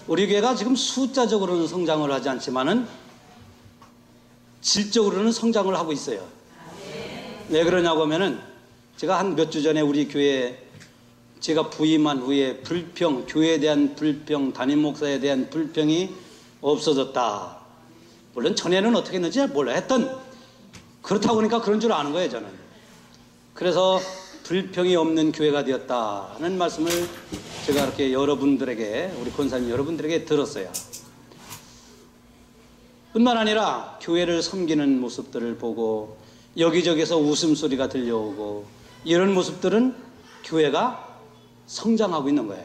우리 교회가 지금 숫자적으로는 성장을 하지 않지만은 질적으로는 성장을 하고 있어요. 왜 그러냐고 하면은 제가 한 몇 주 전에 우리 교회 제가 부임한 후에 불평, 교회에 대한 불평, 담임 목사에 대한 불평이 없어졌다. 물론 전에는 어떻게 했는지 몰라 했던 그렇다고 하니까 그런 줄 아는 거예요, 저는. 그래서 불평이 없는 교회가 되었다는 말씀을 제가 이렇게 여러분들에게, 우리 권사님 여러분들에게 들었어요. 뿐만 아니라 교회를 섬기는 모습들을 보고 여기저기서 웃음소리가 들려오고 이런 모습들은 교회가 성장하고 있는 거예요.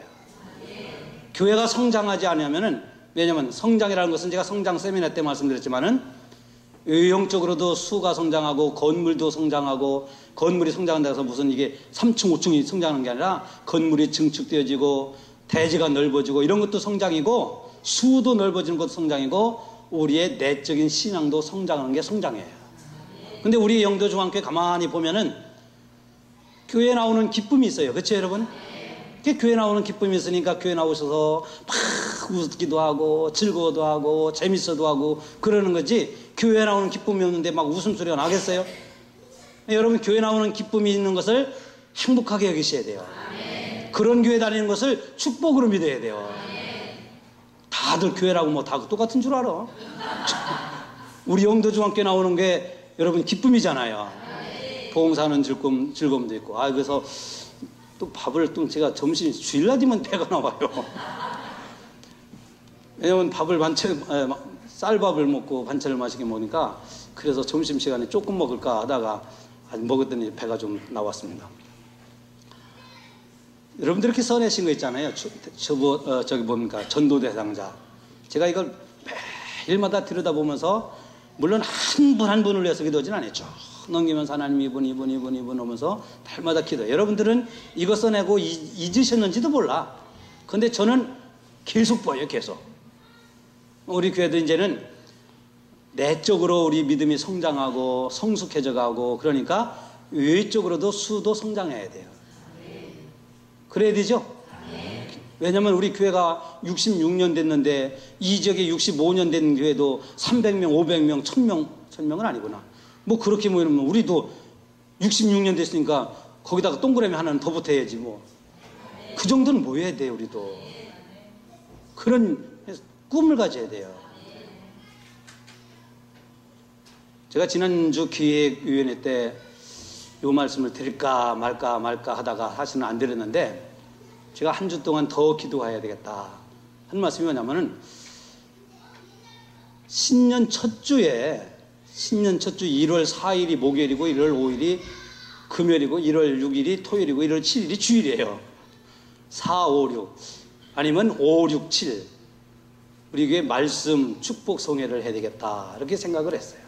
교회가 성장하지 않으면은, 왜냐면 성장이라는 것은 제가 성장 세미나 때 말씀드렸지만은 의형적으로도 수가 성장하고 건물도 성장하고, 건물이 성장한다고 해서 무슨 이게 3층 5층이 성장하는 게 아니라 건물이 증축되어지고 대지가 넓어지고 이런 것도 성장이고 수도 넓어지는 것도 성장이고 우리의 내적인 신앙도 성장하는 게 성장이에요. 근데 우리 영도중앙교회 가만히 보면은 교회에 나오는 기쁨이 있어요. 그렇죠, 여러분? 교회 나오는 기쁨이 있으니까 교회 나오셔서 막 웃기도 하고 즐거워도 하고 재밌어도 하고 그러는 거지, 교회에 나오는 기쁨이 없는데 막 웃음소리가 나겠어요? 여러분, 교회 나오는 기쁨이 있는 것을 행복하게 여기셔야 돼요. 그런 교회 다니는 것을 축복으로 믿어야 돼요. 다들 교회라고 뭐 다 똑같은 줄 알아. 우리 영도중앙교회 나오는 게 여러분 기쁨이잖아요. 봉사하는 즐거움도 있고. 그래서 또 밥을 또 제가 점심 주일날 되면 배가 나와요. 왜냐면 밥을 쌀밥을 먹고 반찬을 맛있게 먹으니까, 그래서 점심시간에 조금 먹을까 하다가 먹었더니 배가 좀 나왔습니다. 여러분들 이렇게 써내신 거 있잖아요. 저기 뭡니까? 전도 대상자. 제가 이걸 매일마다 들여다보면서, 물론 한 분 한 분을 위해서 기도하진 않았죠. 넘기면서 하나님 이분 오면서 달마다 기도. 여러분들은 이거 써내고 잊으셨는지도 몰라. 근데 저는 계속 보여요, 계속. 우리 교회도 이제는 내적으로 우리 믿음이 성장하고 성숙해져 가고, 그러니까 외적으로도 수도 성장해야 돼요. 그래야 되죠? 왜냐면 우리 교회가 66년 됐는데 이 지역에 65년 된 교회도 300명, 500명, 1000명은 아니구나. 뭐 그렇게 모이면 우리도 66년 됐으니까 거기다가 동그라미 하나는 더 붙어야지 뭐. 그 정도는 모여야 돼요, 우리도. 그런 꿈을 가져야 돼요. 제가 지난주 기획위원회 때 이 말씀을 드릴까 말까 하다가 사실은 안 드렸는데, 제가 한 주 동안 더 기도해야 되겠다 한 말씀이 뭐냐면은, 신년 첫 주 1월 4일이 목요일이고 1월 5일이 금요일이고 1월 6일이 토요일이고 1월 7일이 주일이에요. 4, 5, 6 아니면 5, 6, 7 우리 교회 말씀 축복 성회를 해야 되겠다 이렇게 생각을 했어요.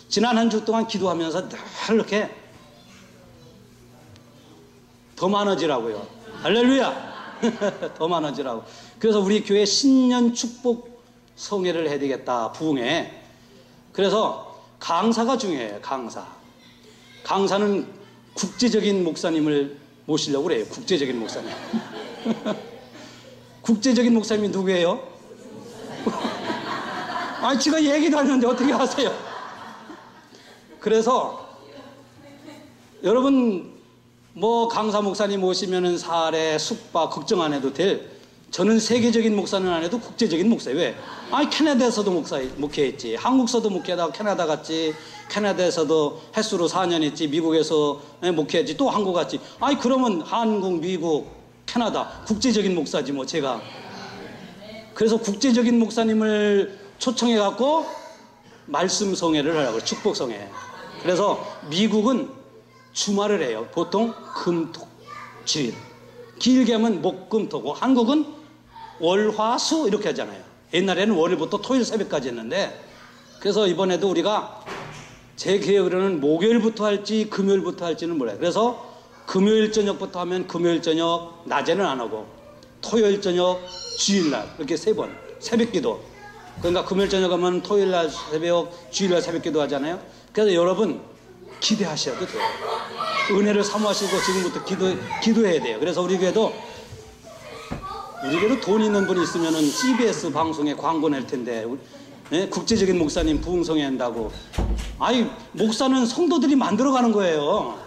지난 한 주 동안 기도하면서 늘 이렇게 더 많아지라고요. 할렐루야. 더 많아지라고. 그래서 우리 교회 신년 축복 성회를 해야 되겠다, 부흥회. 그래서 강사가 중요해요. 강사는 국제적인 목사님을 모시려고 그래요. 국제적인 목사님. 국제적인 목사님이 누구예요? 제가 얘기도 안 했는데 어떻게 아세요? 그래서 여러분 뭐 강사 목사님 오시면은 사례, 숙박 걱정 안 해도 될, 저는 세계적인 목사는 안 해도 국제적인 목사예요. 왜? 캐나다에서도 목회했지, 한국서도 목회하다가 캐나다 갔지, 캐나다에서도 햇수로 4년 했지, 미국에서 목회했지, 또 한국 갔지. 그러면 한국, 미국, 캐나다 국제적인 목사지 뭐 제가. 그래서 국제적인 목사님을 초청해 갖고 말씀 성회를 하라고, 축복 성회. 그래서 미국은 주말을 해요. 보통 금, 토, 주일. 길게 하면 목, 금, 토고, 한국은 월, 화, 수 이렇게 하잖아요. 옛날에는 월요일부터 토요일 새벽까지 했는데, 그래서 이번에도 우리가 제 계획으로는 목요일부터 할지 금요일부터 할지는 몰라요. 그래서 금요일 저녁부터 하면 금요일 저녁 낮에는 안 하고, 토요일 저녁 주일날 이렇게 3번 새벽 기도. 그러니까 금요일 저녁 하면 토요일날 새벽, 주일날 새벽 기도 하잖아요. 그래서 여러분 기대하셔도 돼요. 은혜를 사모하시고 지금부터 기도해야 돼요. 그래서 우리 교회도 우리 교회로 돈 있는 분이 있으면은 CBS 방송에 광고 낼 텐데, 예? 국제적인 목사님 부흥성해야 한다고. 아니, 목사는 성도들이 만들어가는 거예요.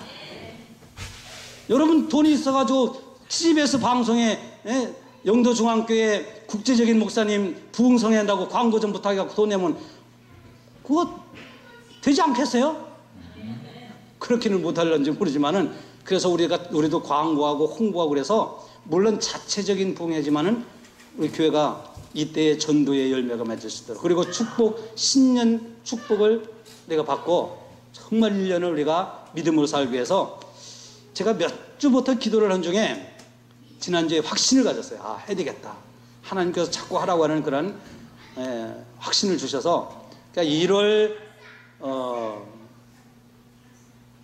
여러분 돈이 있어가지고 CBS 방송에, 예? 영도중앙교회 국제적인 목사님 부흥성해야 한다고 광고 좀 부탁해갖고 돈 내면 그거 되지 않겠어요? 그렇게는 못할런지 모르지만은, 그래서 우리도 광고하고 홍보하고 그래서, 물론 자체적인 부흥회지만은 우리 교회가 이때의 전도의 열매가 맺을 수 있도록, 그리고 신년 축복을 내가 받고 정말 1년을 우리가 믿음으로 살기 위해서 제가 몇 주부터 기도를 한 중에 지난주에 확신을 가졌어요. 아, 해야 되겠다. 하나님께서 자꾸 하라고 하는 그런 확신을 주셔서, 그러니까 1월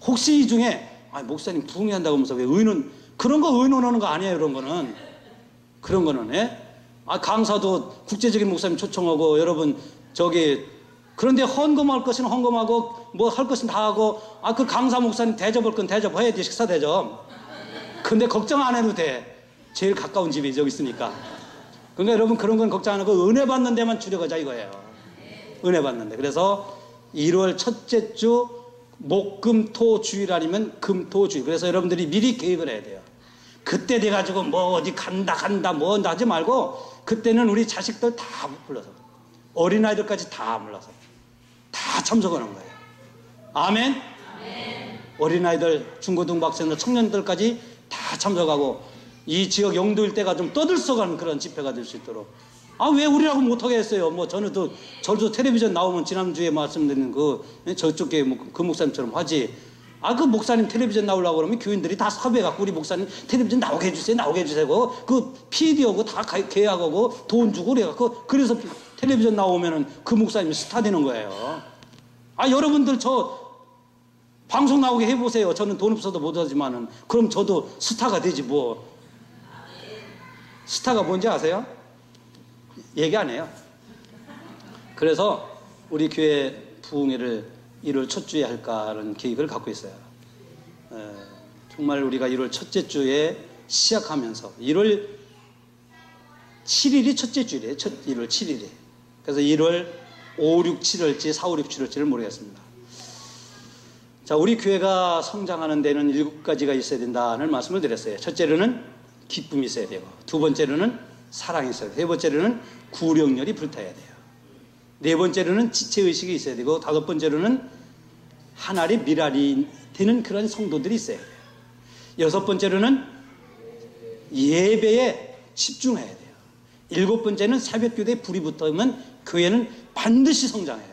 혹시 이 중에 목사님 부흥회한다고 하면서 왜 그런 거 의논하는 거 아니에요. 그런 거는 예? 강사도 국제적인 목사님 초청하고, 여러분 그런데 헌금할 것은 헌금하고 뭐 할 것은 다 하고, 그 강사 목사님 대접할 건 대접해야 돼. 식사 대접. 근데 걱정 안 해도 돼. 제일 가까운 집이 저기 있으니까. 그러니까 여러분 그런 건 걱정 안 하고 은혜 받는 데만 줄여가자 이거예요. 은혜 받는데. 그래서 1월 첫째 주 목금토 주일 아니면 금토 주일. 그래서 여러분들이 미리 계획을 해야 돼요. 그때 돼가지고 뭐 어디 간다 뭐 하지 말고, 그때는 우리 자식들 다 불러서, 어린아이들까지 다 불러서 다 참석하는 거예요. 아멘? 어린아이들, 중고등학생들, 청년들까지 다 참석하고, 이 지역 영도 일대가 좀 떠들썩한 그런 집회가 될 수 있도록. 왜 우리라고 못하게 했어요? 뭐 저도 텔레비전 나오면 지난주에 말씀드린 저쪽에 그 목사님처럼 하지. 그 목사님 텔레비전 나오려고 그러면 교인들이 다 섭외해갖고 우리 목사님 텔레비전 나오게 해주세요. 그 PD하고 다 계약하고 돈 주고 그래갖고, 그래서 텔레비전 나오면은 그 목사님이 스타 되는 거예요. 여러분들 저 방송 나오게 해보세요. 저는 돈 없어도 못하지만은, 그럼 저도 스타가 되지 뭐. 스타가 뭔지 아세요? 얘기 안 해요. 그래서 우리 교회 부흥회를 1월 첫 주에 할까라는 계획을 갖고 있어요. 정말 우리가 1월 첫째 주에 시작하면서 1월 7일이 첫째 주일이에요. 1월 7일이. 그래서 1월 5, 6, 7월지 4, 5, 6, 7월지를 모르겠습니다. 자, 우리 교회가 성장하는 데는 7가지가 있어야 된다는 말씀을 드렸어요. 첫째로는 기쁨이 있어야 되고, 두 번째로는 사랑이 있어야 되고, 세 번째로는 구령열이 불타야 돼요. 네 번째로는 지체의식이 있어야 되고, 다섯 번째로는 하나의 미랄이 되는 그런 성도들이 있어야 돼요. 여섯 번째로는 예배에 집중해야 돼요. 일곱 번째는 새벽교대에 불이 붙으면 교회는 반드시 성장해요.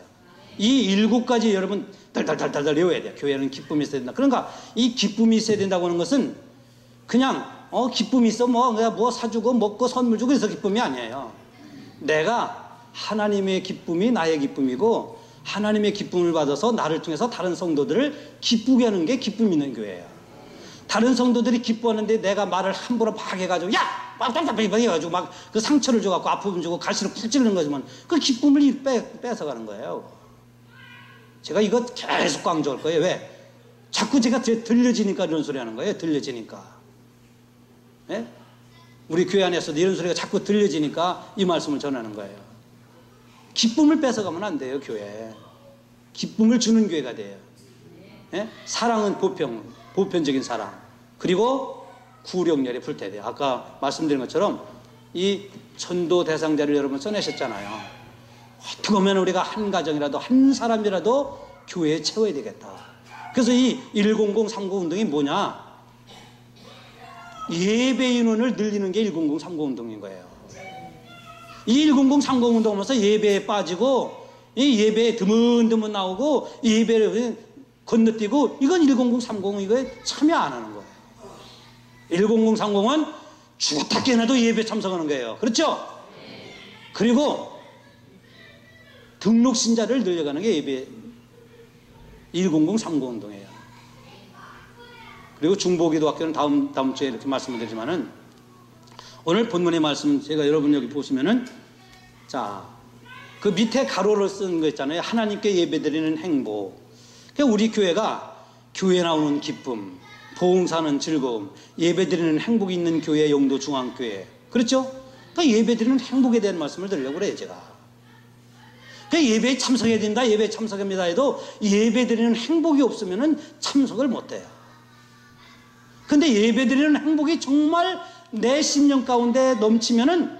이 7가지 여러분 달달달달 외워야 돼요. 교회는 기쁨이 있어야 된다. 그러니까 이 기쁨이 있어야 된다고 하는 것은 그냥 기쁨이 있어 뭐 사주고 먹고 선물 주고 해서 기쁨이 아니에요. 내가 하나님의 기쁨이 나의 기쁨이고, 하나님의 기쁨을 받아서 나를 통해서 다른 성도들을 기쁘게 하는 게 기쁨 있는 교회예요. 다른 성도들이 기뻐하는데 내가 말을 함부로 막 해가지고 막 해가지고 막 그 상처를 줘갖고 아픔을 주고 가시로 푹 찌르는 거지만, 그 기쁨을 뺏어가는 거예요. 제가 이거 계속 강조할 거예요. 왜? 자꾸 제가 들려지니까 이런 소리 하는 거예요. 들려지니까. 예? 우리 교회 안에서도 이런 소리가 자꾸 들려지니까 이 말씀을 전하는 거예요. 기쁨을 뺏어가면 안 돼요. 교회. 기쁨을 주는 교회가 돼요. 예? 사랑은 보편적인 사랑. 그리고 구령열이 불태야 돼요. 아까 말씀드린 것처럼 이 전도 대상자를 여러분 써내셨잖아요. 어떻게 보면 우리가 한 가정이라도 한 사람이라도 교회에 채워야 되겠다. 그래서 이 10030 운동이 뭐냐? 예배 인원을 늘리는 게 10030 운동인 거예요. 이 10030 운동하면서 예배에 빠지고, 이 예배에 드문드문 나오고, 예배를 건너뛰고, 이건 10030 이거에 참여 안 하는 거예요. 10030은 죽었다 깨어나도 예배 참석하는 거예요. 그렇죠? 그리고 등록 신자를 늘려가는 게 예배 10030 운동이에요. 그리고 중보기도학교는 다음 주에 이렇게 말씀을 드리지만은, 오늘 본문의 말씀 제가 여러분 여기 보시면은, 자, 그 밑에 가로를 쓴 거 있잖아요. 하나님께 예배드리는 행복. 그러니까 우리 교회가 교회 나오는 기쁨, 봉사는 즐거움, 예배드리는 행복이 있는 교회, 영도 중앙교회. 그렇죠? 그러니까 예배드리는 행복에 대한 말씀을 드리려고 그래요, 제가. 그러니까 예배에 참석해야 된다, 예배에 참석합니다 해도 예배드리는 행복이 없으면 참석을 못해요. 근데 예배드리는 행복이 정말 내 심령 가운데 넘치면은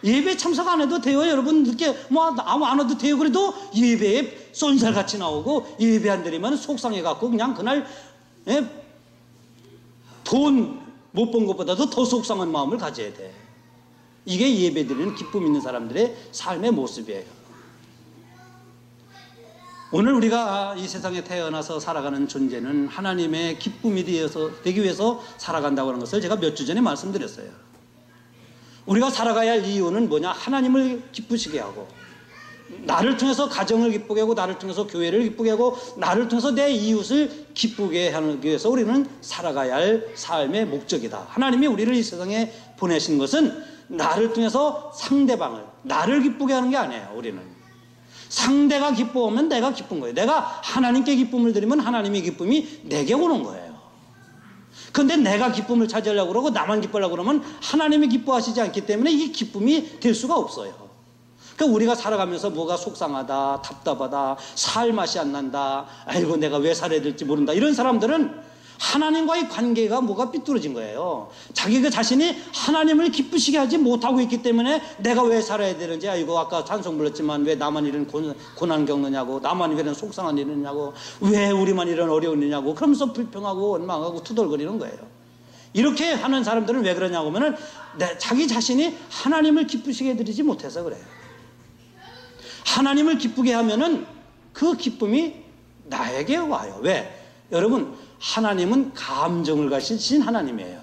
예배 참석 안 해도 돼요. 여러분 늦게 안 와도 돼요. 그래도 예배에 쏜살같이 나오고 예배 안 드리면 속상해갖고 그냥 그날 돈 못 번 것보다도 더 속상한 마음을 가져야 돼. 이게 예배 드리는 기쁨 있는 사람들의 삶의 모습이에요. 오늘 우리가 이 세상에 태어나서 살아가는 존재는 하나님의 기쁨이 되기 위해서 살아간다고 하는 것을 제가 몇 주 전에 말씀드렸어요. 우리가 살아가야 할 이유는 뭐냐? 하나님을 기쁘시게 하고, 나를 통해서 가정을 기쁘게 하고, 나를 통해서 교회를 기쁘게 하고, 나를 통해서 내 이웃을 기쁘게 하기 위해서 우리는 살아가야 할 삶의 목적이다. 하나님이 우리를 이 세상에 보내신 것은 나를 통해서 상대방을, 나를 기쁘게 하는 게 아니에요. 우리는 상대가 기뻐하면 내가 기쁜 거예요. 내가 하나님께 기쁨을 드리면 하나님의 기쁨이 내게 오는 거예요. 그런데 내가 기쁨을 찾으려고 그러고 나만 기뻐하려고 그러면 하나님이 기뻐하시지 않기 때문에 이게 기쁨이 될 수가 없어요. 그러니까 우리가 살아가면서 뭐가 속상하다, 답답하다, 살 맛이 안 난다, 아이고 내가 왜 살아야 될지 모른다, 이런 사람들은 하나님과의 관계가 뭐가 삐뚤어진 거예요. 자기 자신이 하나님을 기쁘시게 하지 못하고 있기 때문에 내가 왜 살아야 되는지, 아이고 아까 찬송 불렀지만 왜 나만 이런 고난 겪느냐고, 나만 이런 속상한 일이 있느냐고, 왜 우리만 이런 어려운 일이냐고 그러면서 불평하고 원망하고 투덜거리는 거예요. 이렇게 하는 사람들은 왜 그러냐고 하면은 자기 자신이 하나님을 기쁘시게 해드리지 못해서 그래요. 하나님을 기쁘게 하면은 그 기쁨이 나에게 와요. 왜? 여러분, 하나님은 감정을 가지신 하나님이에요.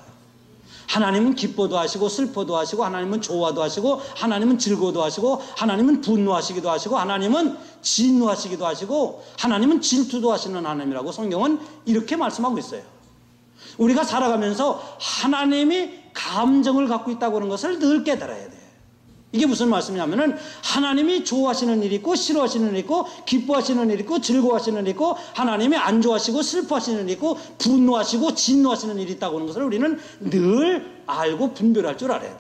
하나님은 기뻐도 하시고 슬퍼도 하시고, 하나님은 좋아도 하시고, 하나님은 즐거워도 하시고, 하나님은 분노하시기도 하시고, 하나님은 진노하시기도 하시고, 하나님은 질투도 하시는 하나님이라고 성경은 이렇게 말씀하고 있어요. 우리가 살아가면서 하나님이 감정을 갖고 있다고 하는 것을 늘 깨달아야 돼요. 이게 무슨 말씀이냐면은 하나님이 좋아하시는 일이 있고, 싫어하시는 일이 있고, 기뻐하시는 일이 있고, 즐거워하시는 일이 있고, 하나님이 안 좋아하시고 슬퍼하시는 일이 있고, 분노하시고 진노하시는 일이 있다고 하는 것을 우리는 늘 알고 분별할 줄 알아야 돼요.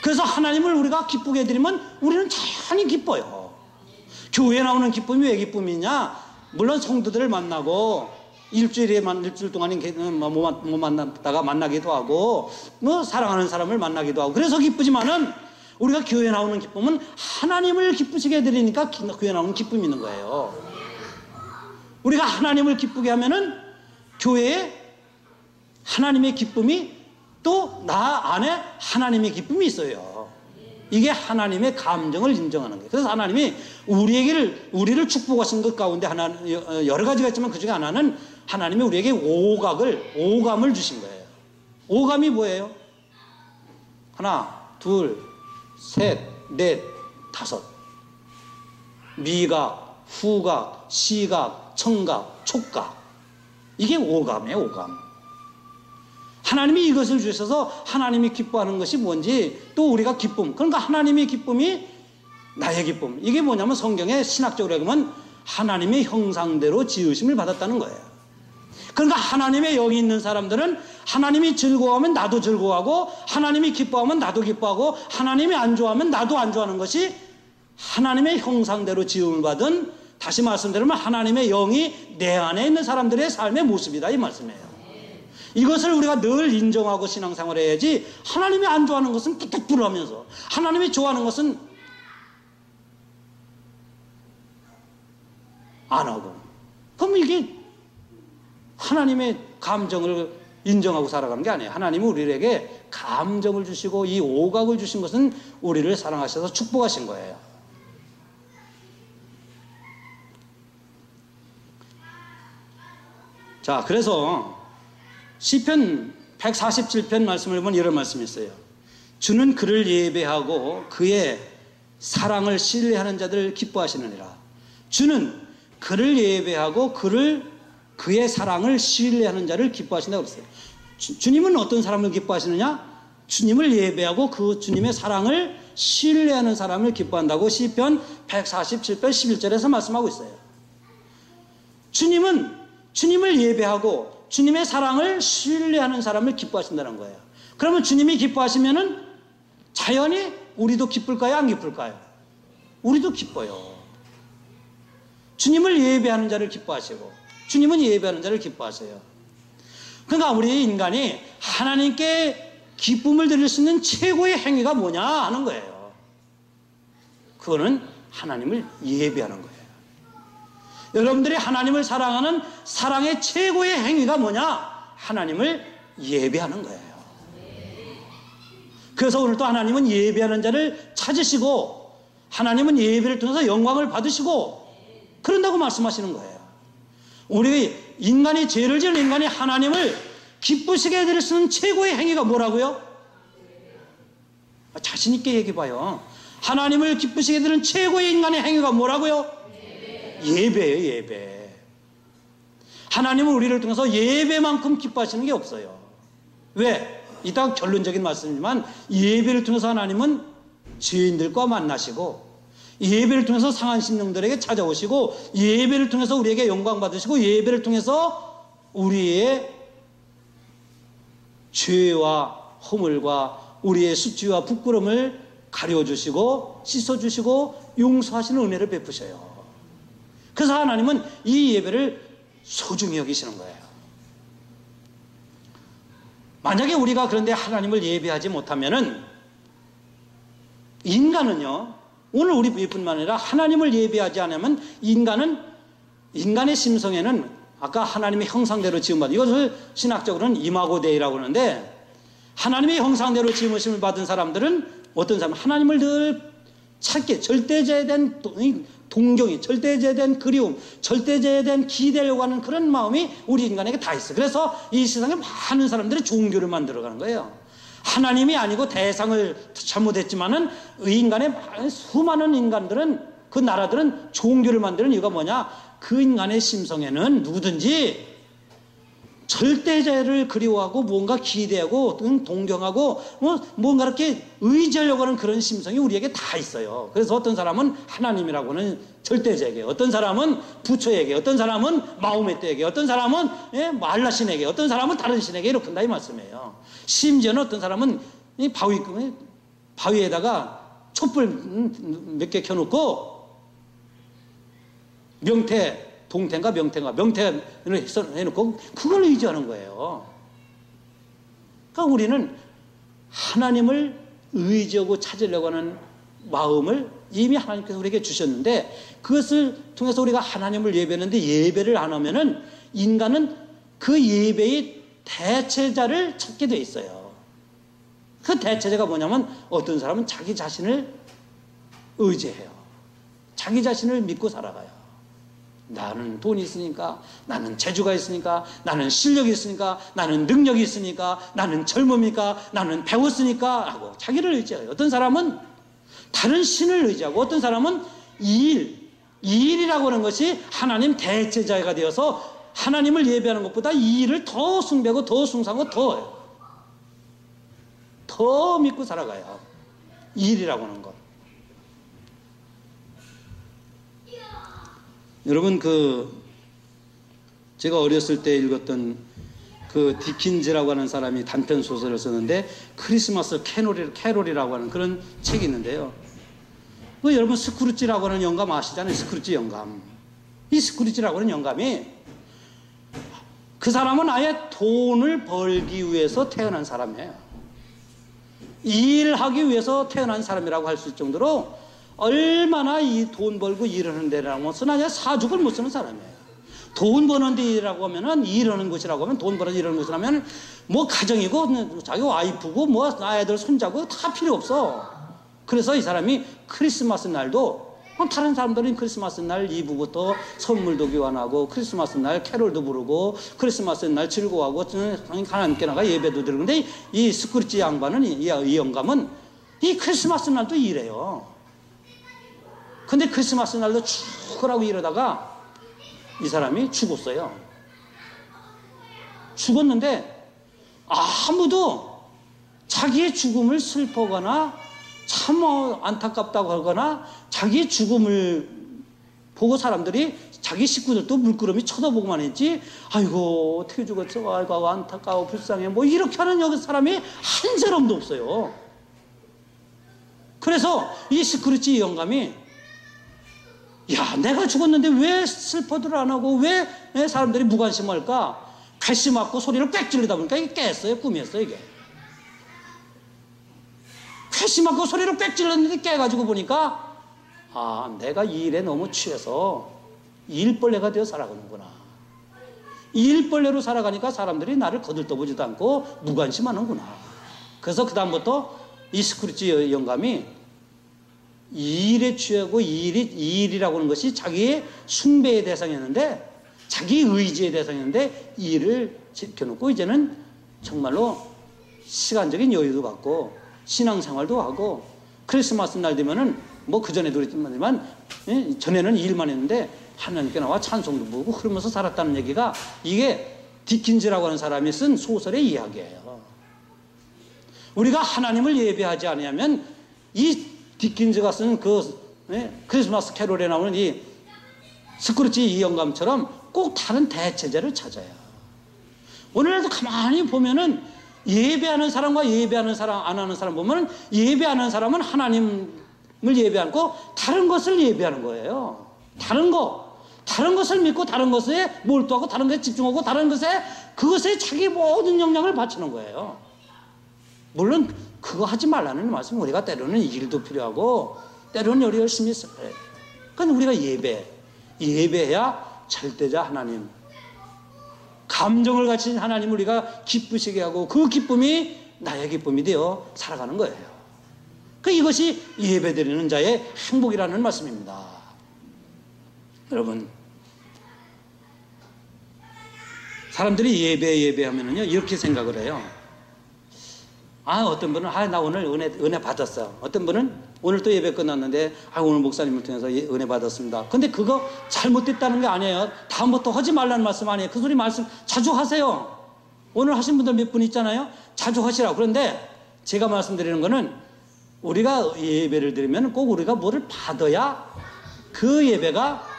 그래서 하나님을 우리가 기쁘게 해드리면 우리는 자연히 기뻐요. 교회에 나오는 기쁨이 왜 기쁨이냐? 물론 성도들을 만나고 일주일 동안 못 만났다가 만나기도 하고, 사랑하는 사람을 만나기도 하고, 그래서 기쁘지만은 우리가 교회에 나오는 기쁨은 하나님을 기쁘시게 해드리니까 교회에 나오는 기쁨이 있는 거예요. 우리가 하나님을 기쁘게 하면은 교회에 하나님의 기쁨이 또 나 안에 하나님의 기쁨이 있어요. 이게 하나님의 감정을 인정하는 거예요. 그래서 하나님이 우리를 축복하신 것 가운데 여러 가지가 있지만 그 중에 하나는 하나님이 우리에게 오감을 주신 거예요. 오감이 뭐예요? 하나, 둘, 셋, 넷, 다섯. 미각, 후각, 시각, 청각, 촉각. 이게 오감이에요, 오감. 하나님이 이것을 주셔서 하나님이 기뻐하는 것이 뭔지, 또 우리가 기쁨, 그러니까 하나님의 기쁨이 나의 기쁨. 이게 뭐냐면 성경에 신학적으로 보면 하나님의 형상대로 지으심을 받았다는 거예요. 그러니까 하나님의 영이 있는 사람들은 하나님이 즐거워하면 나도 즐거워하고, 하나님이 기뻐하면 나도 기뻐하고, 하나님이 안 좋아하면 나도 안 좋아하는 것이 하나님의 형상대로 지음을 받은, 다시 말씀드리면 하나님의 영이 내 안에 있는 사람들의 삶의 모습이다, 이 말씀이에요. 이것을 우리가 늘 인정하고 신앙생활을 해야지, 하나님이 안 좋아하는 것은 뿌듯뿌듯하면서 하나님이 좋아하는 것은 안 하고, 그럼 이게 하나님의 감정을 인정하고 살아가는 게 아니에요. 하나님은 우리에게 감정을 주시고 이 오각을 주신 것은 우리를 사랑하셔서 축복하신 거예요. 자, 그래서 시편 147편 말씀을 보면 이런 말씀이 있어요. 주는 그를 예배하고 그의 사랑을 신뢰하는 자들을 기뻐하시느니라. 주는 그를 예배하고 그의 사랑을 신뢰하는 자를 기뻐하신다고 그랬어요. 주님은 어떤 사람을 기뻐하시느냐? 주님을 예배하고 그 주님의 사랑을 신뢰하는 사람을 기뻐한다고 시편 147편 11절에서 말씀하고 있어요. 주님은 주님을 예배하고 주님의 사랑을 신뢰하는 사람을 기뻐하신다는 거예요. 그러면 주님이 기뻐하시면은 자연히 우리도 기쁠까요? 안 기쁠까요? 우리도 기뻐요. 주님을 예배하는 자를 기뻐하시고 주님은 예배하는 자를 기뻐하세요. 그러니까 우리 인간이 하나님께 기쁨을 드릴 수 있는 최고의 행위가 뭐냐 하는 거예요. 그거는 하나님을 예배하는 거예요. 여러분들이 하나님을 사랑하는 사랑의 최고의 행위가 뭐냐? 하나님을 예배하는 거예요. 그래서 오늘 또 하나님은 예배하는 자를 찾으시고 하나님은 예배를 통해서 영광을 받으시고 그런다고 말씀하시는 거예요. 우리 인간이 죄를 지은 인간이 하나님을 기쁘시게 해드릴 수 있는 최고의 행위가 뭐라고요? 자신 있게 얘기해봐요. 하나님을 기쁘시게 해드리는 최고의 인간의 행위가 뭐라고요? 예배예요. 예배. 하나님은 우리를 통해서 예배만큼 기뻐하시는 게 없어요. 왜? 이따 결론적인 말씀이지만 예배를 통해서 하나님은 죄인들과 만나시고 예배를 통해서 상한 심령들에게 찾아오시고 예배를 통해서 우리에게 영광 받으시고 예배를 통해서 우리의 죄와 허물과 우리의 수치와 부끄러움을 가려주시고 씻어주시고 용서하시는 은혜를 베푸셔요. 그래서 하나님은 이 예배를 소중히 여기시는 거예요. 만약에 우리가 그런데 하나님을 예배하지 못하면은 인간은요, 오늘 우리뿐만 아니라 하나님을 예배하지 않으면 인간의 심성에는 아까 하나님의 형상대로 지음받은, 이것을 신학적으로는 이마고데이라고 하는데, 하나님의 형상대로 지음을 받은 사람들은 어떤 사람? 하나님을 늘 찾게, 절대자에 대한 동경이, 절대자에 대한 그리움, 절대자에 대한 기대려고 하는 그런 마음이 우리 인간에게 다 있어요. 그래서 이 세상에 많은 사람들이 종교를 만들어가는 거예요. 하나님이 아니고 대상을 잘못했지만은 인간의 수많은 인간들은, 그 나라들은 종교를 만드는 이유가 뭐냐? 그 인간의 심성에는 누구든지 절대자를 그리워하고 뭔가 기대하고 동경하고 뭔가 이렇게 의지하려고 하는 그런 심성이 우리에게 다 있어요. 그래서 어떤 사람은 하나님이라고 하는 절대자에게, 어떤 사람은 부처에게, 어떤 사람은 마호메트에게, 어떤 사람은 알라신에게, 어떤 사람은 다른 신에게 이렇게 한다 이 말씀이에요. 심지어는 어떤 사람은 이 바위에다가 촛불 몇 개 켜놓고 동태인가 명태를 해놓고 그걸 의지하는 거예요. 그러니까 우리는 하나님을 의지하고 찾으려고 하는 마음을 이미 하나님께서 우리에게 주셨는데, 그것을 통해서 우리가 하나님을 예배하는데 예배를 안 하면은 인간은 그 예배의 대체자를 찾게 돼 있어요. 그 대체자가 뭐냐면 어떤 사람은 자기 자신을 의지해요. 자기 자신을 믿고 살아가요. 나는 돈이 있으니까, 나는 재주가 있으니까, 나는 실력이 있으니까, 나는 능력이 있으니까, 나는 젊으니까, 나는 배웠으니까 하고 자기를 의지해요. 어떤 사람은 다른 신을 의지하고, 어떤 사람은 이 일이라고 하는 것이 하나님 대체자가 되어서 하나님을 예배하는 것보다 이 일을 더 숭배하고 더 숭상하고 더 믿고 살아가요. 이 일이라고 하는 것. 여러분, 제가 어렸을 때 읽었던 디킨즈라고 하는 사람이 단편 소설을 썼는데, 크리스마스 캐롤이라고 하는 그런 책이 있는데요. 여러분, 스크루지라고 하는 영감 아시잖아요. 스크루지 영감. 이 스크루지라고 하는 영감이, 그 사람은 아예 돈을 벌기 위해서 태어난 사람이에요. 일하기 위해서 태어난 사람이라고 할 수 있을 정도로 얼마나 이 돈 벌고 일하는 데라고 하면 사죽을 못 쓰는 사람이에요. 돈 버는 데라고 하면은, 일하는 곳이라고 하면, 돈 벌어서 일하는 곳이라면 뭐 가정이고 자기 와이프고 뭐 아이들 손자고 다 필요 없어. 그래서 이 사람이 크리스마스 날도, 다른 사람들은 크리스마스 날 이브부터 선물도 교환하고, 크리스마스 날 캐롤도 부르고, 크리스마스 날 즐거워하고 하나님께 나가 예배도 드리는데, 이 스크루지 양반은, 이 영감은 이 크리스마스 날도 일해요. 근데 크리스마스 날도 죽으라고 이러다가 이 사람이 죽었어요. 죽었는데 아무도 자기의 죽음을 슬퍼하거나 참 안타깝다고 하거나, 자기의 죽음을 보고 사람들이, 자기 식구들도 물끄러미 쳐다보고만 했지, 아이고 어떻게 죽었어, 아이고 안타까워 불쌍해, 뭐 이렇게 하는 여기 사람이 한 사람도 없어요. 그래서 이 스크루지 영감이 야, 내가 죽었는데 왜 슬퍼들 안 하고 왜 사람들이 무관심할까? 괘씸하고 소리를 꽥 지르다 보니까 이게 깼어요. 꿈이었어요, 이게. 괘씸하고 소리를 꽥 질렀는데 깨가지고 보니까 아, 내가 이 일에 너무 취해서 일벌레가 되어 살아가는구나. 일벌레로 살아가니까 사람들이 나를 거들떠보지도 않고 무관심하는구나. 그래서 그 다음부터 이 스크루지 영감이 이 일에 취하고 이 일이라고 하는 것이 자기의 숭배의 대상이었는데, 자기 의지의 대상이었는데, 이 일을 지켜놓고 이제는 정말로 시간적인 여유도 갖고 신앙생활도 하고, 크리스마스 날 되면은 뭐 그전에도 그랬지만 전에는 일만 했는데 하나님께 나와 찬송도 부르고 그러면서 살았다는 얘기가, 이게 디킨즈라고 하는 사람이 쓴 소설의 이야기예요. 우리가 하나님을 예배하지 않으면 이 디킨즈가 쓴 그 크리스마스 캐롤에 나오는 이 스크루지 이 영감처럼 꼭 다른 대체제를 찾아요. 오늘날도 가만히 보면은 예배하는 사람과 예배하는 사람, 안 하는 사람 보면 예배하는 사람은 하나님을 예배하고 다른 것을 예배하는 거예요. 다른 것을 믿고 다른 것에 몰두하고 다른 것에 집중하고 다른 그것에 자기 모든 영향을 바치는 거예요. 물론 그거 하지 말라는 말씀, 우리가 때로는 일도 필요하고 때로는 우리 열심히 써야 해요. 그러니까 우리가 예배해야 절대자 하나님, 감정을 가진 하나님 우리가 기쁘시게 하고 그 기쁨이 나의 기쁨이 되어 살아가는 거예요. 이것이 예배드리는 자의 행복이라는 말씀입니다. 여러분, 사람들이 예배하면은요 이렇게 생각을 해요. 어떤 분은 나 오늘 은혜 받았어. 어떤 분은 오늘 또 예배 끝났는데 오늘 목사님을 통해서 은혜 받았습니다. 근데 그거 잘못됐다는 게 아니에요. 다음부터 하지 말라는 말씀 아니에요. 그 소리 말씀 자주 하세요. 오늘 하신 분들 몇 분 있잖아요. 자주 하시라고. 그런데 제가 말씀드리는 거는 우리가 예배를 드리면 꼭 우리가 뭐를 받아야 그 예배가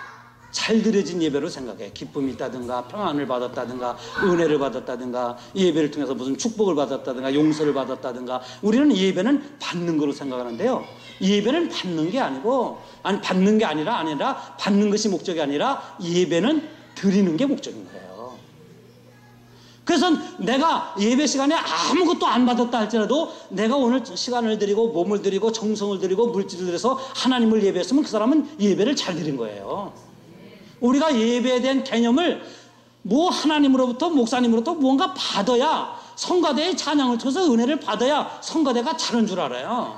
잘 드려진 예배로 생각해. 기쁨이 있다든가 평안을 받았다든가 은혜를 받았다든가 예배를 통해서 무슨 축복을 받았다든가 용서를 받았다든가, 우리는 예배는 받는 거로 생각하는데요, 예배는 받는 게 아니고, 받는 게 아니라 받는 것이 목적이 아니라 예배는 드리는 게 목적인 거예요. 그래서 내가 예배 시간에 아무것도 안 받았다 할지라도 내가 오늘 시간을 드리고 몸을 드리고 정성을 드리고 물질을 들여서 하나님을 예배했으면 그 사람은 예배를 잘 드린 거예요. 우리가 예배에 대한 개념을 하나님으로부터 목사님으로부터 뭔가 받아야, 성가대의 찬양을 통해서 은혜를 받아야 성가대가 자는 줄 알아요.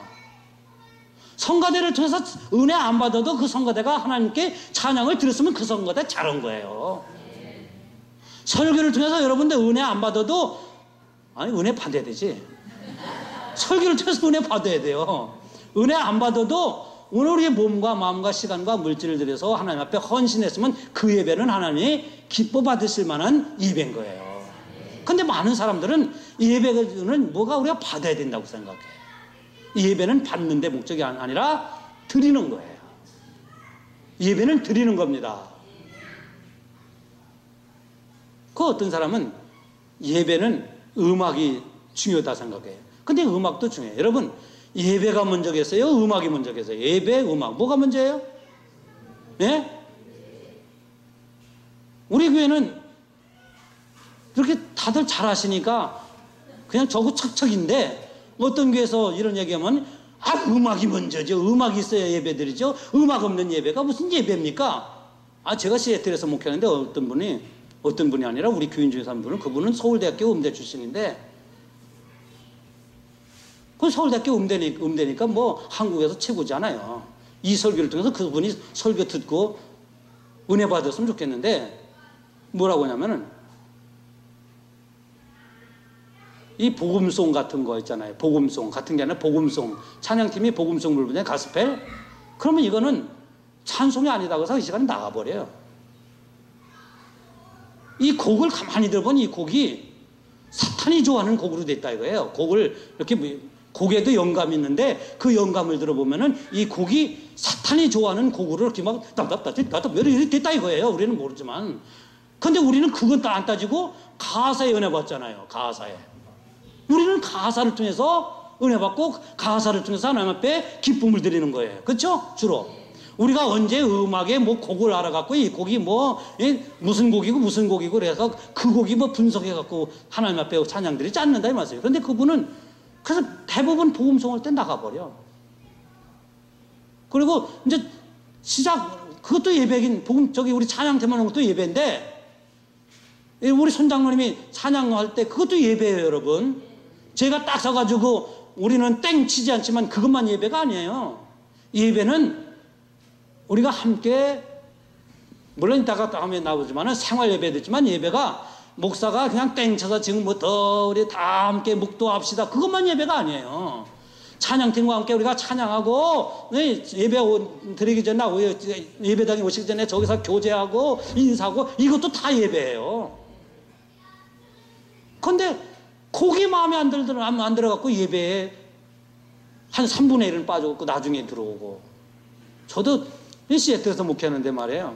성가대를 통해서 은혜 안 받아도 그 성가대가 하나님께 찬양을 드렸으면 그 성가대 잘한 거예요. 설교를 통해서 여러분들 은혜 안 받아도 은혜 받아야 되지. 설교를 통해서 은혜 받아야 돼요. 은혜 안 받아도 오늘 우리의 몸과 마음과 시간과 물질을 들여서 하나님 앞에 헌신했으면 그 예배는 하나님이 기뻐 받으실 만한 예배인 거예요. 근데 많은 사람들은 예배는 뭐가 우리가 받아야 된다고 생각해. 예배는 받는 데 목적이 아니라 드리는 거예요. 예배는 드리는 겁니다. 어떤 사람은 예배는 음악이 중요하다 생각해요. 근데 음악도 중요해요. 여러분, 예배가 먼저겠어요? 음악이 먼저겠어요? 예배, 음악. 뭐가 먼저예요? 예? 우리 교회는 이렇게 다들 잘 하시니까 그냥 저거 척척인데, 어떤 교회에서 이런 얘기하면 음악이 먼저죠. 음악이 있어야 예배드리죠. 음악 없는 예배가 무슨 예배입니까? 제가 시애틀에서 목회하는데 어떤 분이 아니라 우리 교인 중에서 한 분은, 그분은 서울대학교 음대 출신인데, 그 서울대학교 음대니까 한국에서 최고잖아요. 이 설교를 통해서 그분이 설교 듣고 은혜 받았으면 좋겠는데, 뭐라고 하냐면은 이 복음송 같은 거 있잖아요. 복음송 같은 게 아니라 복음송, 찬양팀이 복음송 부르잖아요. 가스펠. 그러면 이거는 찬송이 아니다고 해서 이 시간에 나가버려요. 이 곡을 가만히 들어보니 이 곡이 사탄이 좋아하는 곡으로 됐다 이거예요. 곡을 이렇게 곡에도 영감이 있는데 그 영감을 들어보면은 이 곡이 사탄이 좋아하는 곡으로 이렇게 막 이렇게 됐다 이거예요. 우리는 모르지만. 근데 우리는 그건 안 따지고 가사에 은혜 받잖아요. 가사에. 우리는 가사를 통해서 은혜 받고 가사를 통해서 하나님 앞에 기쁨을 드리는 거예요. 그렇죠? 주로. 우리가 언제 음악에 뭐 곡을 알아갖고 이 곡이 뭐 무슨 곡이고 무슨 곡이고 그래서 그 곡이 뭐 분석해갖고 하나님 앞에 찬양 드리지 않는다 이 말이에요. 그런데 그분은 그래서 대부분 복음송할 때 나가버려. 그리고 이제 그것도 예배긴 우리 찬양팀 하는 것도 예배인데 우리 손장로님이 찬양할 때 그것도 예배예요, 여러분. 제가 딱 서가지고 우리는 땡 치지 않지만 그것만 예배가 아니에요. 예배는 우리가 함께, 물론 이따가 다음에 나오지만은 생활 예배겠지만 예배가 목사가 그냥 땡 쳐서 지금 뭐 더 우리 다 함께 묵도합시다. 그것만 예배가 아니에요. 찬양팀과 함께 우리가 찬양하고, 예배 드리기 전에, 예배당에 오시기 전에 저기서 교제하고 인사하고 이것도 다 예배예요. 근데 곡이 마음에 안 들어갖고 예배에 한 3분의 1은 빠져갖고 나중에 들어오고. 저도 시애틀에서 목회하는데 말이에요.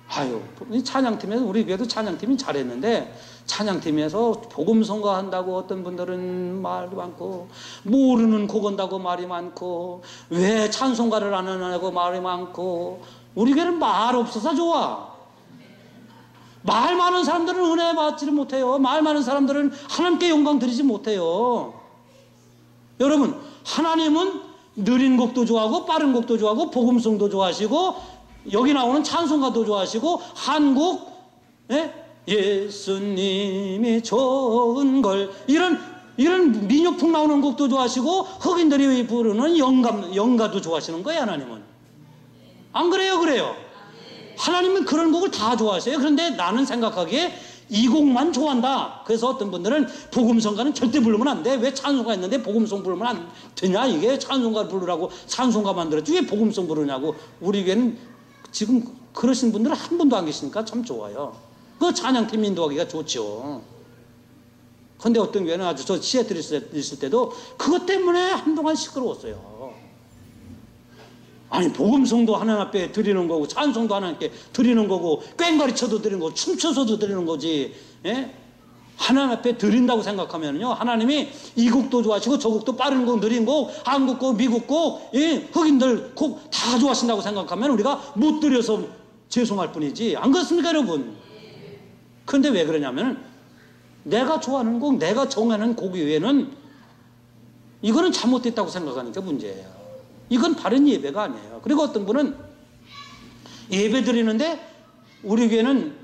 아유, 찬양팀에서, 우리 교회도 찬양팀이 잘했는데, 찬양팀에서 복음 선거한다고 어떤 분들은 말이 많고, 모르는 곡 한다고 말이 많고, 왜 찬송가를 안 하냐고 말이 많고, 우리 교회는 말 없어서 좋아. 말 많은 사람들은 은혜 받지를 못해요. 말 많은 사람들은 하나님께 영광 드리지 못해요. 여러분, 하나님은 느린 곡도 좋아하고 빠른 곡도 좋아하고 복음송도 좋아하시고 여기 나오는 찬송가도 좋아하시고 한국 예수님이 좋은 걸 이런 민요풍 나오는 곡도 좋아하시고 흑인들이 부르는 영가도 좋아하시는 거예요. 하나님은 안 그래요? 그래요. 하나님은 그런 곡을 다 좋아하세요. 그런데 나는 생각하기에 이 곡만 좋아한다. 그래서 어떤 분들은 복음성가는 절대 부르면 안 돼. 왜 찬송가 있는데 복음성 부르면 안 되냐. 이게 찬송가 부르라고 찬송가 만들었지 왜 복음성 부르냐고. 우리 교회는 지금 그러신 분들은 한 분도 안 계시니까 참 좋아요. 그 찬양팀 인도하기가 좋죠. 그런데 어떤 교회는 아주 저 시애틀에 있을 때도 그것 때문에 한동안 시끄러웠어요. 아니 복음성도 하나님 앞에 드리는 거고 찬송도 하나님께 드리는 거고 꽹과리 쳐도 드리는 거고 춤춰서도 드리는 거지. 예? 하나님 앞에 드린다고 생각하면요 하나님이 이 곡도 좋아하시고 저 곡도 빠른 곡 느린 곡 한국 곡 미국 곡 흑인들 곡 다 좋아하신다고 생각하면 우리가 못 드려서 죄송할 뿐이지. 안 그렇습니까 여러분? 그런데 왜 그러냐면 내가 좋아하는 곡 내가 정하는 곡 외에는 이거는 잘못됐다고 생각하니까 문제예요. 이건 바른 예배가 아니에요. 그리고 어떤 분은 예배 드리는데 우리 교회는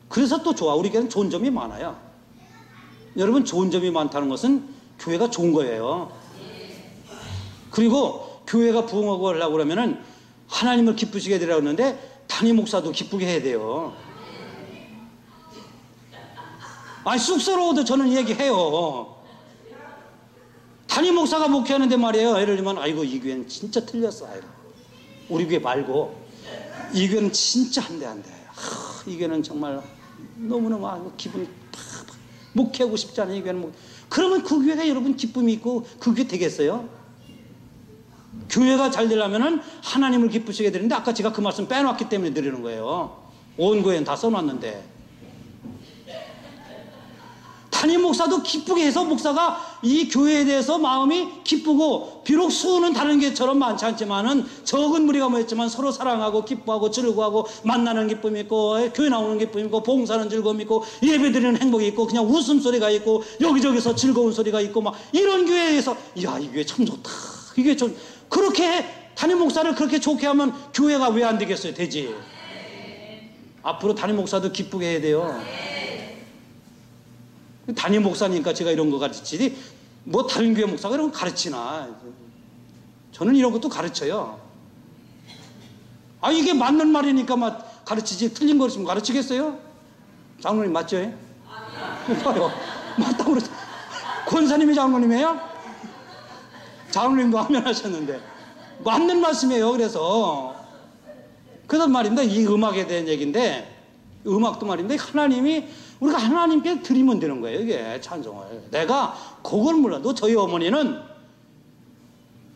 그래서 또 좋아. 우리 교회는 좋은 점이 많아요. 여러분 좋은 점이 많다는 것은 교회가 좋은 거예요. 그리고 교회가 부흥하고 하려고 그러면은 하나님을 기쁘시게 해드리라고 하는데 담임 목사도 기쁘게 해야 돼요. 아니 쑥스러워도 저는 얘기해요. 담임 목사가 목회하는데 말이에요. 예를 들면 아이고 이 교회는 진짜 틀렸어. 아이고. 우리 교회 말고 이 교회는 진짜 안 돼. 이 교회는 정말 너무너무 기분이 팍 목회하고 싶지 않아요. 이 교회는 그러면 그 교회가 여러분 기쁨이 있고 그 교회 되겠어요? 교회가 잘 되려면은 하나님을 기쁘시게 드리는데 아까 제가 그 말씀 빼놨기 때문에 드리는 거예요. 온 교회는 다 써놨는데 담임 목사도 기쁘게 해서 목사가 이 교회에 대해서 마음이 기쁘고 비록 수는 다른 교회처럼 많지 않지만은 적은 무리가 모였지만 서로 사랑하고 기뻐하고 즐거워하고 만나는 기쁨이 있고 교회 나오는 기쁨이 있고 봉사하는 즐거움이 있고 예배드리는 행복이 있고 그냥 웃음소리가 있고 여기저기서 즐거운 소리가 있고 막 이런 교회에서 야 이 교회 참 좋다. 이게 좀 그렇게 담임 목사를 그렇게 좋게 하면 교회가 왜 안 되겠어요? 되지. 앞으로 담임 목사도 기쁘게 해야 돼요. 담임 목사니까 제가 이런 거 가르치지 뭐 다른 교회 목사가 이런 거 가르치나. 저는 이런 것도 가르쳐요. 아 이게 맞는 말이니까 막 가르치지 틀린 거 있으면 가르치겠어요? 장로님 맞죠? 봐요. 맞다고 그러죠. 권사님이 장로님이에요? 장로님도 하면 하셨는데 맞는 말씀이에요. 그래서 말입니다. 이 음악에 대한 얘기인데 음악도 말인데 하나님이 우리가 하나님께 드리면 되는 거예요. 이게 찬송을. 내가 그걸 몰라도 저희 어머니는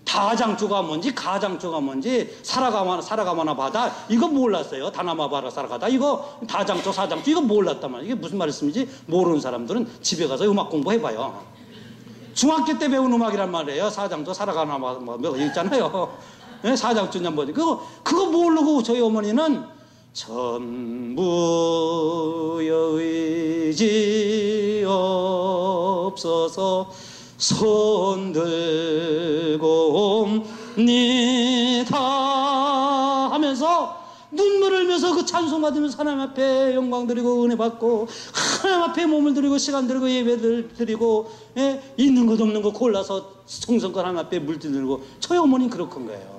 다장조가 뭔지 가장조가 뭔지 살아가마나 바다 이거 몰랐어요. 다나마바라 살아가다 이거 다장조 사장조 이거 몰랐단 말이에요. 이게 무슨 말씀인지 모르는 사람들은 집에 가서 음악 공부해봐요. 중학교 때 배운 음악이란 말이에요. 사장도 살아가나 뭐 있잖아요. 네? 사장주냐 뭐 그거 모르고 저희 어머니는 전부의 의지 없어서 손들고 옵니다 하면서 눈물을 흘면서 그 찬송 받으면서 하나님 앞에 영광 드리고 은혜 받고 하나님 앞에 몸을 드리고 시간 드리고 예배를 드리고 있는 것 없는 것 골라서 성성껏 하나님 앞에 물들고 저희 어머니는 그렇건 거예요.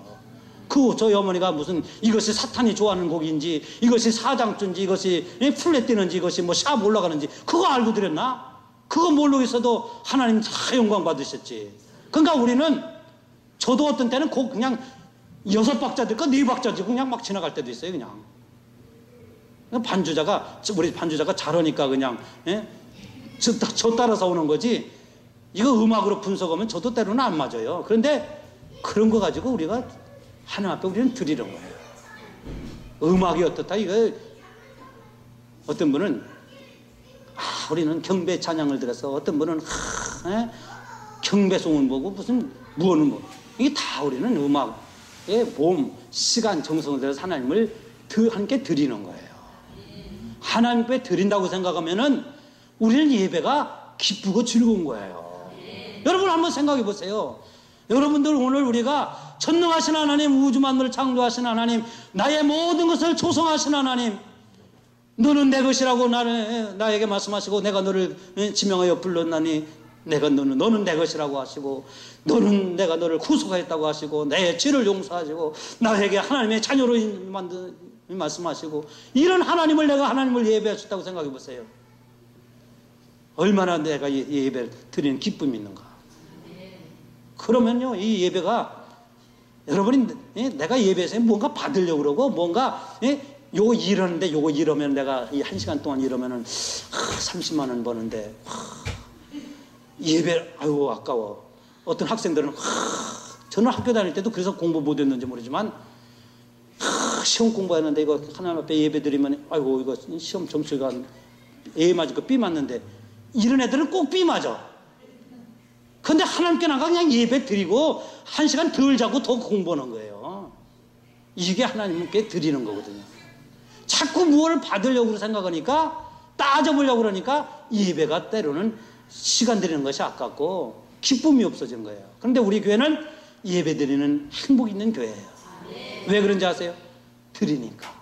저희 어머니가 무슨 이것이 사탄이 좋아하는 곡인지 이것이 사장주인지 이것이 플랫 뛰는지 이것이 뭐 샵 올라가는지 그거 알고 드렸나? 그거 모르고 있어도 하나님 다 영광 받으셨지. 그러니까 우리는 저도 어떤 때는 곡 그냥 6박자 듣고 4박자 듣고 그냥 막 지나갈 때도 있어요. 그냥 반주자가 우리 반주자가 잘하니까 그냥 저 따라서 오는 거지 이거 음악으로 분석하면 저도 때로는 안 맞아요. 그런데 그런 거 가지고 우리가 하나님 앞에 우리는 드리는 거예요. 음악이 어떻다 이거 어떤 분은 우리는 경배 찬양을 들어서 어떤 분은 경배송을 보고 무슨 무언을 보고 이게 다 우리는 음악의 몸, 시간, 정성을 들여서 하나님을 함께 드리는 거예요. 하나님 앞에 드린다고 생각하면은 우리는 예배가 기쁘고 즐거운 거예요. 여러분 한번 생각해 보세요. 여러분들 오늘 우리가 전능하신 하나님, 우주 만물을 창조하신 하나님, 나의 모든 것을 조성하신 하나님, 너는 내 것이라고 나에게 말씀하시고 내가 너를 지명하여 불렀나니 너는 내 것이라고 하시고 내가 너를 구속하였다고 하시고 내 죄를 용서하시고 나에게 하나님의 자녀로 말씀하시고 이런 하나님을 내가 하나님을 예배하셨다고 생각해 보세요. 얼마나 내가 예배를 드리는 기쁨이 있는가. 그러면요 이 예배가 여러분이 내가 예배에서 뭔가 받으려고 그러고 뭔가 요거 이러는데 요거 이러면 내가 이 1시간 동안 이러면은 30만 원 버는데 예배 아유 아까워. 어떤 학생들은 저는 학교 다닐 때도 그래서 공부 못했는지 모르지만 시험 공부했는데 이거 하나님 앞에 예배 드리면 아이고 이거 시험 점수가 A 맞을 거 B 맞는데 이런 애들은 꼭 B 맞아. 근데 하나님께 나가 그냥 예배 드리고 1시간 덜 자고 더 공부하는 거예요. 이게 하나님께 드리는 거거든요. 자꾸 무엇을 받으려고 생각하니까 따져보려고 그러니까 예배가 때로는 시간 드리는 것이 아깝고 기쁨이 없어지는 거예요. 그런데 우리 교회는 예배 드리는 행복 있는 교회예요. 왜 그런지 아세요? 드리니까.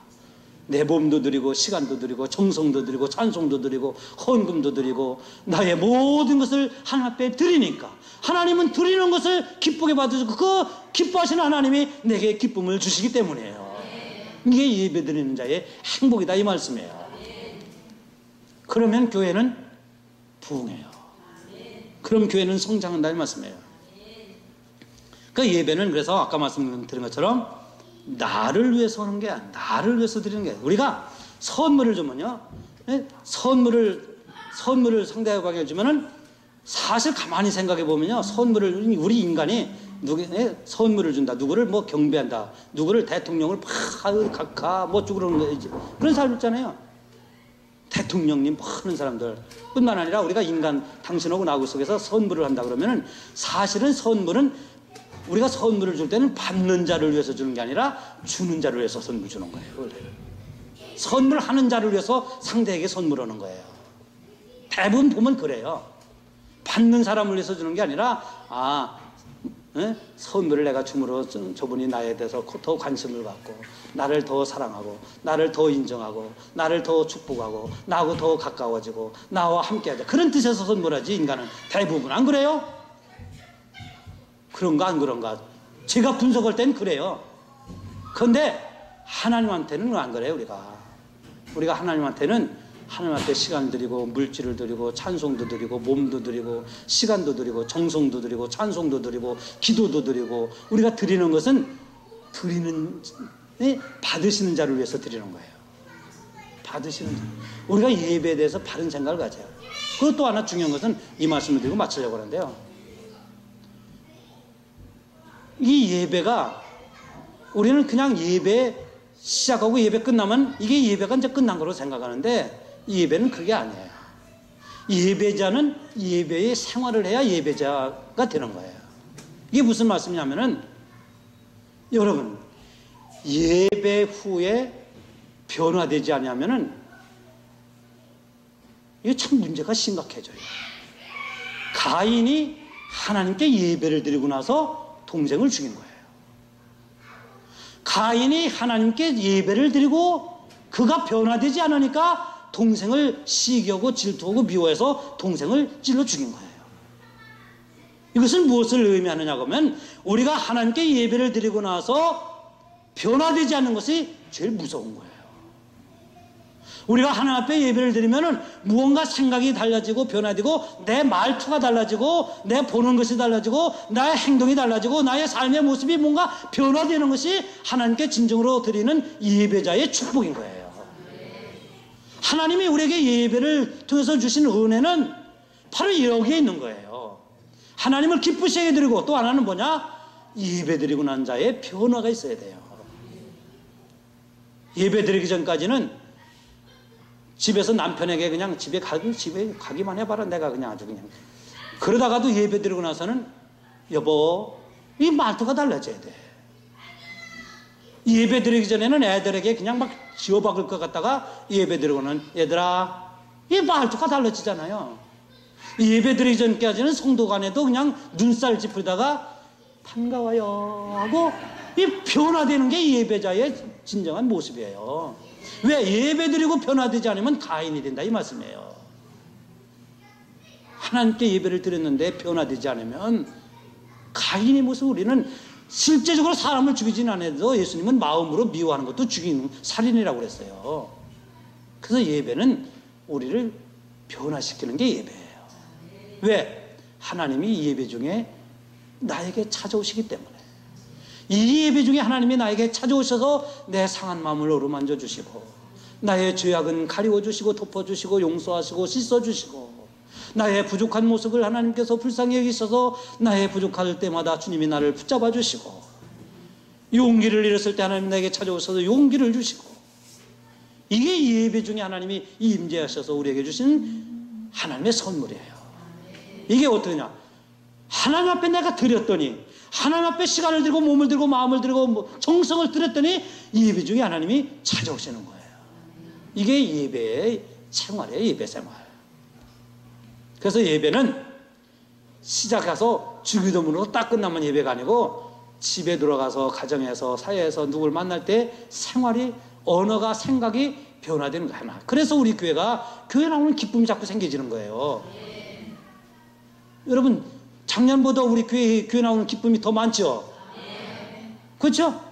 내 몸도 드리고 시간도 드리고 정성도 드리고 찬송도 드리고 헌금도 드리고 나의 모든 것을 하나님 앞에 드리니까 하나님은 드리는 것을 기쁘게 받으시고 그 기뻐하시는 하나님이 내게 기쁨을 주시기 때문이에요. 이게 예배 드리는 자의 행복이다 이 말씀이에요. 그러면 교회는 부흥해요. 그럼 교회는 성장한다 이 말씀이에요. 그러니까 예배는 그래서 아까 말씀드린 것처럼 나를 위해서 하는 게 아니라 나를 위해서 드리는 게 아니라 우리가 선물을 주면요 선물을 상대방에게 주면은 사실 가만히 생각해 보면요 선물을 우리 인간이 선물을 준다 누구를 뭐 경배한다 누구를 대통령을 각하 뭐 죽으라는 거지 그런 사람 있잖아요. 대통령님 하는 사람들 뿐만 아니라 우리가 인간 당신하고 나하고 속에서 선물을 한다 그러면은 사실은 선물은 우리가 선물을 줄 때는 받는 자를 위해서 주는 게 아니라 주는 자를 위해서 선물 주는 거예요. 원래. 선물하는 자를 위해서 상대에게 선물하는 거예요. 대부분 보면 그래요. 받는 사람을 위해서 주는 게 아니라 선물을 내가 줌으로 저분이 나에 대해서 더 관심을 갖고 나를 더 사랑하고 나를 더 인정하고 나를 더 축복하고 나하고 더 가까워지고 나와 함께하자 그런 뜻에서 선물하지 인간은 대부분 안 그래요? 그런가 안 그런가 제가 분석할 땐 그래요. 그런데 하나님한테는 안 그래요. 우리가 하나님한테는 하나님 앞에 시간 드리고 물질을 드리고 찬송도 드리고 몸도 드리고 시간도 드리고 정성도 드리고 찬송도 드리고 기도도 드리고 우리가 드리는 것은 받으시는 자를 위해서 드리는 거예요. 받으시는 자. 우리가 예배에 대해서 바른 생각을 가져요. 그리고 또 하나 중요한 것은 이 말씀을 드리고 마치려고 하는데요. 이 예배가 우리는 그냥 예배 시작하고 예배 끝나면 이게 예배가 이제 끝난 거로 생각하는데 이 예배는 그게 아니에요. 예배자는 예배의 생활을 해야 예배자가 되는 거예요. 이게 무슨 말씀이냐면은 여러분 예배 후에 변화되지 않으면은 이게 참 문제가 심각해져요. 가인이 하나님께 예배를 드리고 나서 동생을 죽인 거예요. 가인이 하나님께 예배를 드리고 그가 변화되지 않으니까 동생을 시기하고 질투하고 미워해서 동생을 찔러 죽인 거예요. 이것은 무엇을 의미하느냐고 하면 우리가 하나님께 예배를 드리고 나서 변화되지 않는 것이 제일 무서운 거예요. 우리가 하나님 앞에 예배를 드리면은 무언가 생각이 달라지고 변화되고 내 말투가 달라지고 내 보는 것이 달라지고 나의 행동이 달라지고 나의 삶의 모습이 뭔가 변화되는 것이 하나님께 진정으로 드리는 예배자의 축복인 거예요. 하나님이 우리에게 예배를 통해서 주신 은혜는 바로 여기에 있는 거예요. 하나님을 기쁘시게 드리고 또 하나는 뭐냐? 예배 드리고 난 자의 변화가 있어야 돼요. 예배 드리기 전까지는 집에서 남편에게 그냥 집에 가기만 해봐라. 내가 그냥 아주 그냥. 그러다가도 예배 드리고 나서는 여보, 이 말투가 달라져야 돼. 예배 드리기 전에는 애들에게 그냥 막 지어박을 것 같다가 예배 드리고는 얘들아, 이 말투가 달라지잖아요. 예배 드리기 전까지는 성도 간에도 그냥 눈살 찌푸리다가 반가워요 하고 이 변화되는 게 예배자의 진정한 모습이에요. 왜? 예배 드리고 변화되지 않으면 가인이 된다 이 말씀이에요. 하나님께 예배를 드렸는데 변화되지 않으면 가인의 모습. 우리는 실제적으로 사람을 죽이지는 않아도 예수님은 마음으로 미워하는 것도 죽이는 살인이라고 그랬어요. 그래서 예배는 우리를 변화시키는 게 예배예요. 왜? 하나님이 예배 중에 나에게 찾아오시기 때문에. 이 예배 중에 하나님이 나에게 찾아오셔서 내 상한 마음을 어루만져 주시고 나의 죄악은 가리워 주시고 덮어 주시고 용서하시고 씻어 주시고 나의 부족한 모습을 하나님께서 불쌍히 여기셔서 나의 부족할 때마다 주님이 나를 붙잡아 주시고 용기를 잃었을 때 하나님 나에게 찾아오셔서 용기를 주시고 이게 예배 중에 하나님이 임재하셔서 우리에게 주신 하나님의 선물이에요. 이게 어떠냐? 하나님 앞에 내가 드렸더니 하나님 앞에 시간을 들고 몸을 들고 마음을 들고 정성을 들였더니 예배 중에 하나님이 찾아오시는 거예요. 이게 예배의 생활이에요. 예배 생활. 그래서 예배는 시작해서 주기도문으로 딱 끝나면 예배가 아니고 집에 들어가서 가정에서 사회에서 누굴 만날 때 생활이 언어가 생각이 변화되는 거야. 그래서 우리 교회가 교회 나오는 기쁨이 자꾸 생겨지는 거예요. 여러분 작년보다 우리 교회 나오는 기쁨이 더 많죠? 그렇죠?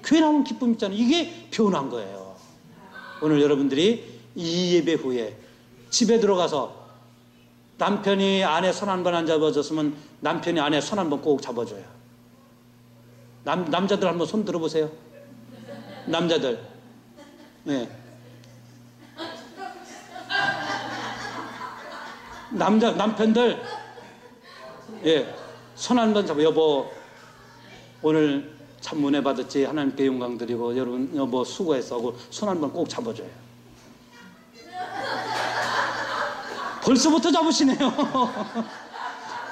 교회 나오는 기쁨 있잖아요. 이게 변한 거예요. 오늘 여러분들이 이 예배 후에 집에 들어가서 남편이 아내 손 한 번 안 잡아줬으면 남편이 아내 손 한 번 꼭 잡아줘요. 남자들 한번 손 들어보세요. 남자들. 네. 남편들, 예, 손 한 번 잡아. 여보, 오늘 참 은혜 받았지. 하나님께 영광 드리고, 여러분, 여보, 수고했어. 하고 손 한 번 꼭 잡아줘요. 벌써부터 잡으시네요.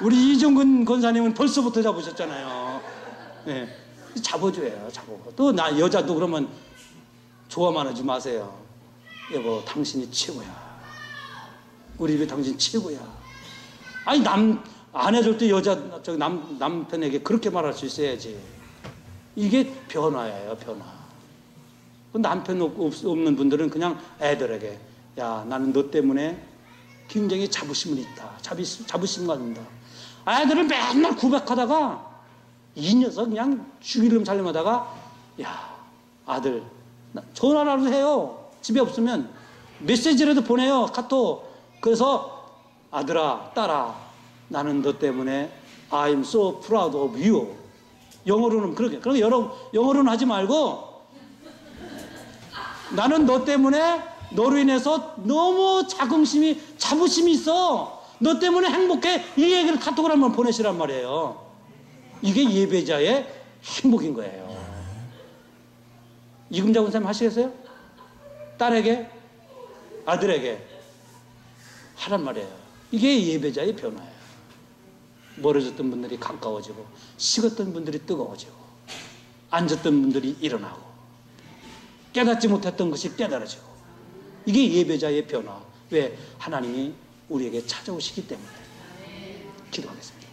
우리 이종근 권사님은 벌써부터 잡으셨잖아요. 예, 잡아줘요. 잡고. 또 여자도 그러면 좋아만 하지 마세요. 여보, 당신이 최고야. 우리 집에 당신 최고야. 아니, 아내들도 남편에게 그렇게 말할 수 있어야지. 이게 변화예요, 변화. 남편 없는 분들은 그냥 애들에게, 야, 나는 너 때문에 굉장히 자부심은 있다. 자부심 갖는다. 아이들을 맨날 구박하다가 이 녀석 그냥 죽이려면 살려하다가, 야, 아들, 전화라도 해요. 집에 없으면 메시지라도 보내요. 카톡. 그래서 아들아, 딸아, 나는 너 때문에 I'm so proud of you. 영어로는 그렇게. 그럼 영어로는 하지 말고 나는 너 때문에 너로 인해서 너무 자부심이 있어. 너 때문에 행복해. 이 얘기를 카톡으로 한번 보내시란 말이에요. 이게 예배자의 행복인 거예요. 이금자 권사님 하시겠어요? 딸에게? 아들에게? 하란 말이에요. 이게 예배자의 변화예요. 멀어졌던 분들이 가까워지고, 식었던 분들이 뜨거워지고, 앉았던 분들이 일어나고, 깨닫지 못했던 것이 깨달아지고, 이게 예배자의 변화. 왜? 하나님이 우리에게 찾아오시기 때문에. 기도하겠습니다.